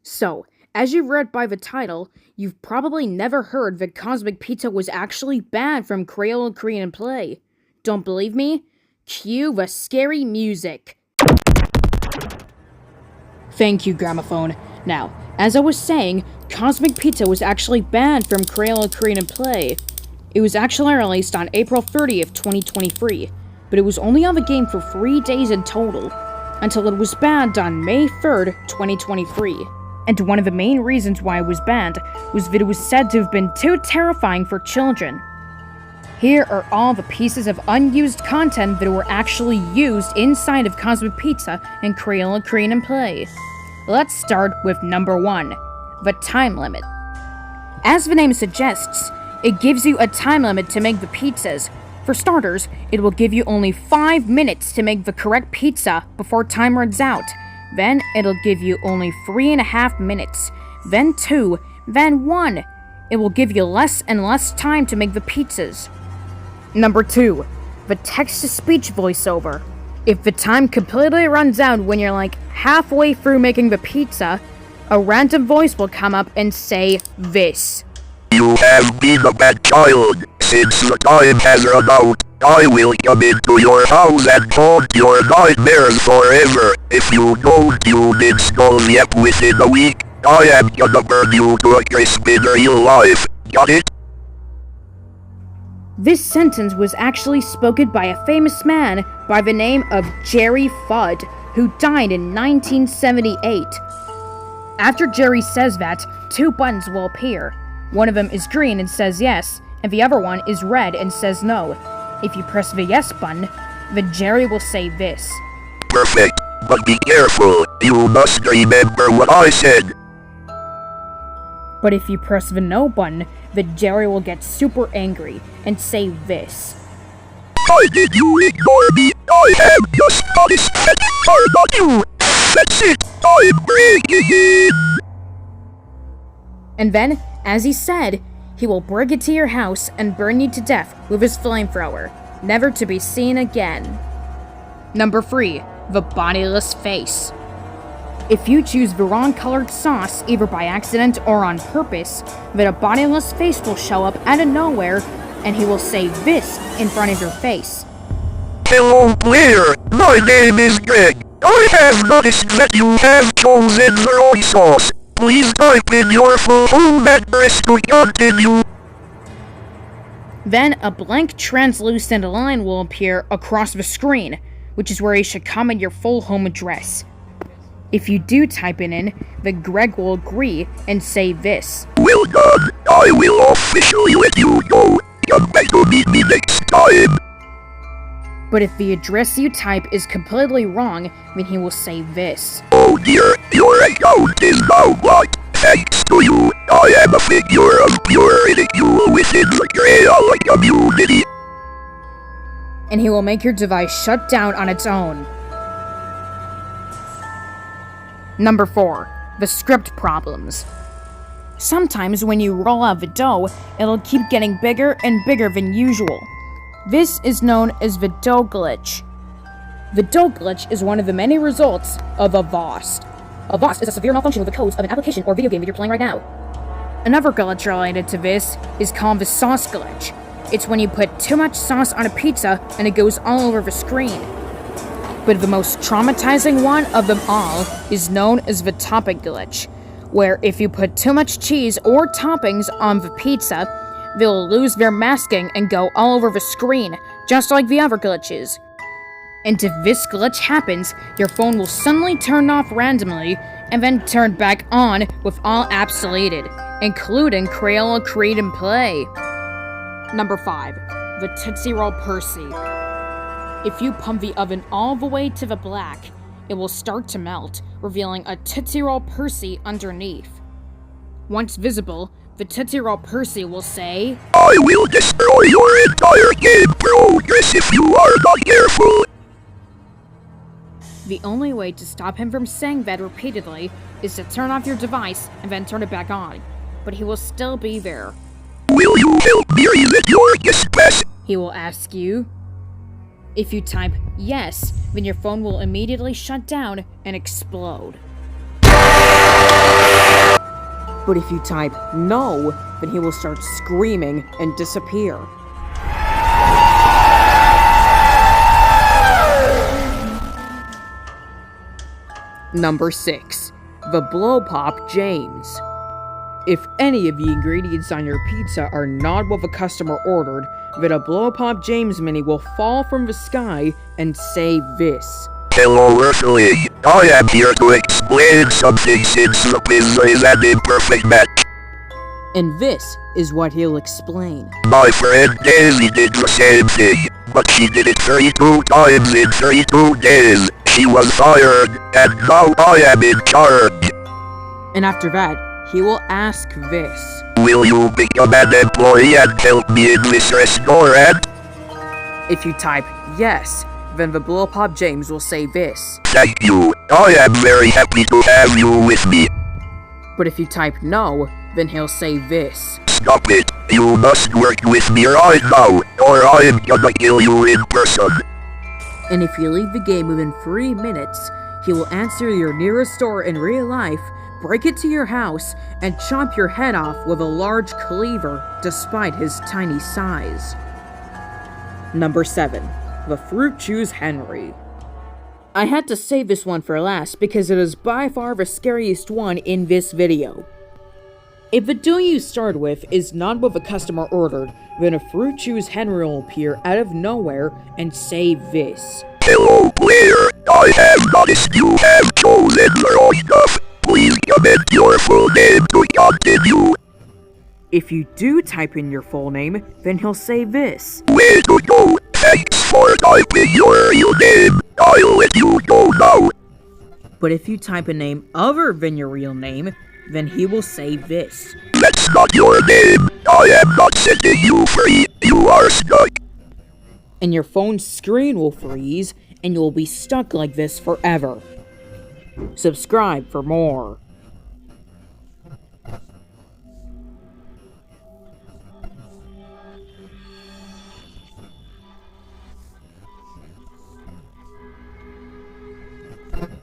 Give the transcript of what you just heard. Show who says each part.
Speaker 1: So, as you've read by the title, you've probably never heard that Cosmic Pizza was actually banned from Crayola Korean Play. Don't believe me? Cue the scary music. Thank you, Gramophone. Now, as I was saying, Cosmic Pizza was actually banned from Crayola Korean Play. It was actually released on April 30th, 2023, but it was only on the game for 3 days in total, until it was banned on May 3rd, 2023. And one of the main reasons why it was banned was that it was said to have been too terrifying for children. Here are all the pieces of unused content that were actually used inside of Cosmic Pizza and Crayola Korean Play. Let's start with number 1, the time limit. As the name suggests, it gives you a time limit to make the pizzas. For starters, it will give you only 5 minutes to make the correct pizza before time runs out. Then it'll give you only 3.5 minutes, then 2, then 1. It will give you less and less time to make the pizzas. Number 2, the text-to-speech voiceover. If the time completely runs out when you're like halfway through making the pizza, a random voice will come up and say this.
Speaker 2: You have been a bad child. Since the time has run out, I will come into your house and haunt your nightmares forever. If you don't tune in Skull yet within a week, I am gonna burn you to a crisp in real life. Got it?
Speaker 1: This sentence was actually spoken by a famous man by the name of Jerry Fudd, who died in 1978. After Jerry says that, 2 buttons will appear. One of them is green and says yes, and the other one is red and says no. If you press the yes button, then Jerry will say this.
Speaker 2: Perfect, but be careful. You must remember what I said.
Speaker 1: But if you press the no button, then Jerry will get super angry and say this.
Speaker 2: Why did you ignore me? I am just honest and hard on you. That's it. I'm breaking in.
Speaker 1: And then, as he said, he will bring it to your house and burn you to death with his flamethrower, never to be seen again. Number 3, the bodiless face. If you choose the wrong colored sauce, either by accident or on purpose, then a bodiless face will show up out of nowhere, and he will say this in front of your face.
Speaker 2: Hello, player. My name is Greg. I have noticed that you have chosen the wrong sauce. Please type in your full home address to continue.
Speaker 1: Then a blank translucent line will appear across the screen, which is where you should comment your full home address. If you do type it in, then Greg will agree and say this.
Speaker 2: Well done. I will officially let you go. Come back to meet me next time.
Speaker 1: But if the address you type is completely wrong, then he will say this.
Speaker 2: Oh dear, your account is now blocked. Thanks to you, I am a figure of pure ridicule within the Crayola community.
Speaker 1: And he will make your device shut down on its own. Number 4, the script problems. Sometimes when you roll out the dough, it'll keep getting bigger and bigger than usual. This is known as the dough glitch. The dough glitch is one of the many results of a VOS. A VOS is a severe malfunction with the codes of an application or video game that you're playing right now. Another glitch related to this is called the sauce glitch. It's when you put too much sauce on a pizza and it goes all over the screen. But the most traumatizing one of them all is known as the topping glitch, where if you put too much cheese or toppings on the pizza, they'll lose their masking and go all over the screen, just like the other glitches. And if this glitch happens, your phone will suddenly turn off randomly and then turn back on with all apps deleted, including Crayola Korean Play. Number 5, the Tootsie Roll Percy. If you pump the oven all the way to the black, it will start to melt, revealing a Tootsie Roll Percy underneath. Once visible, the Tootsie Roll Percy will say,
Speaker 2: I will destroy your entire game progress if you are not careful.
Speaker 1: The only way to stop him from saying that repeatedly is to turn off your device and then turn it back on, but he will still be there.
Speaker 2: Will you help me reset your guest?
Speaker 1: He will ask you. If you type yes, then your phone will immediately shut down and explode. But if you type no, then he will start screaming and disappear. Number 6. The Blow Pop James. If any of the ingredients on your pizza are not what the customer ordered, then a Blow Pop James mini will fall from the sky and say this.
Speaker 2: Hello, Earthling. I am here to explain something since the pizza is an imperfect match.
Speaker 1: And this is what he'll explain.
Speaker 2: My friend Daisy did the same thing, but she did it 32 times in 32 days. She was fired, and now I am in charge.
Speaker 1: And after that, he will ask this.
Speaker 2: Will you become an employee and help me in this restaurant?
Speaker 1: If you type yes, then the Blow Pop James will say this.
Speaker 2: Thank you. I am very happy to have you with me.
Speaker 1: But if you type no, then he'll say this.
Speaker 2: Stop it. You must work with me right now, or I am gonna kill you in person.
Speaker 1: And if you leave the game within 3 minutes, he will answer your nearest door in real life, break it to your house, and chop your head off with a large cleaver despite his tiny size. Number 7. The Fruit Chews Henry. I had to save this one for last because it is by far the scariest one in this video. If the dough you start with is not what the customer ordered, then a Fruit Chews Henry will appear out of nowhere and say this.
Speaker 2: Hello, player. I have noticed you have chosen the wrong stuff. Please comment your full name to continue.
Speaker 1: If you do type in your full name, then he'll say this.
Speaker 2: Way to go. Thanks for typing your real name. I'll let you go now.
Speaker 1: But if you type a name other than your real name, then he will say this.
Speaker 2: That's not your name. I am not setting you free. You are stuck.
Speaker 1: And your phone's screen will freeze, and you will be stuck like this forever. Subscribe for more.